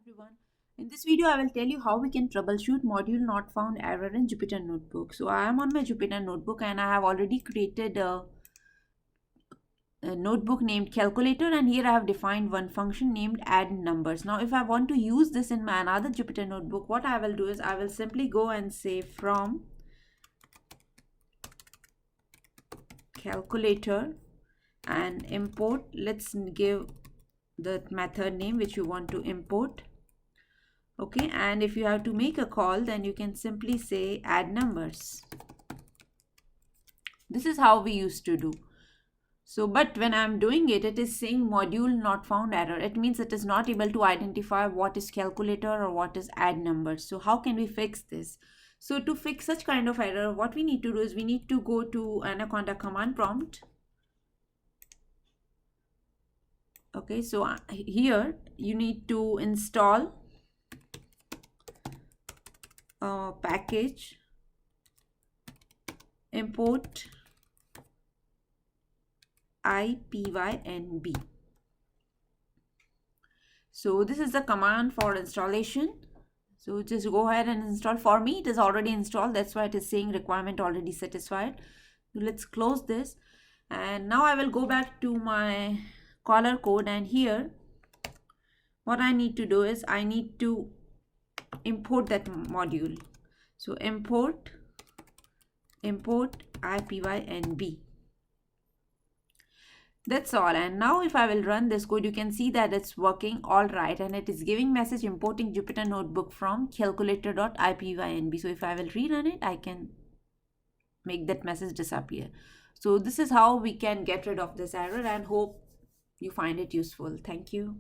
everyone. In this video, I will tell you how we can troubleshoot module not found error in Jupyter Notebook. So I am on my Jupyter Notebook and I have already created a notebook named calculator, and here I have defined one function named add numbers. Now if I want to use this in my another Jupyter Notebook, what I will do is I will simply go and say from calculator and import. Let's give the method name which you want to import. Okay, and if you have to make a call, then you can simply say add numbers. This is how we used to do. So, but when I'm doing it, it is saying module not found error. It means it is not able to identify what is calculator or what is add numbers. So how can we fix this? So to fix such kind of error, what we need to do is we need to go to Anaconda command prompt. Okay, so here you need to install package import IPYNB. So this is the command for installation. So just go ahead and install. For me, it is already installed. That's why it is saying requirement already satisfied. So let's close this. And now I will go back to my caller code, and here what I need to do is I need to import that module. So import IPYNB. That's all. And now if I will run this code, you can see that it's working all right, and it is giving message importing Jupyter Notebook from calculator.ipynb. So if I will rerun it, I can make that message disappear. So this is how we can get rid of this error, and hope you find it useful. Thank you.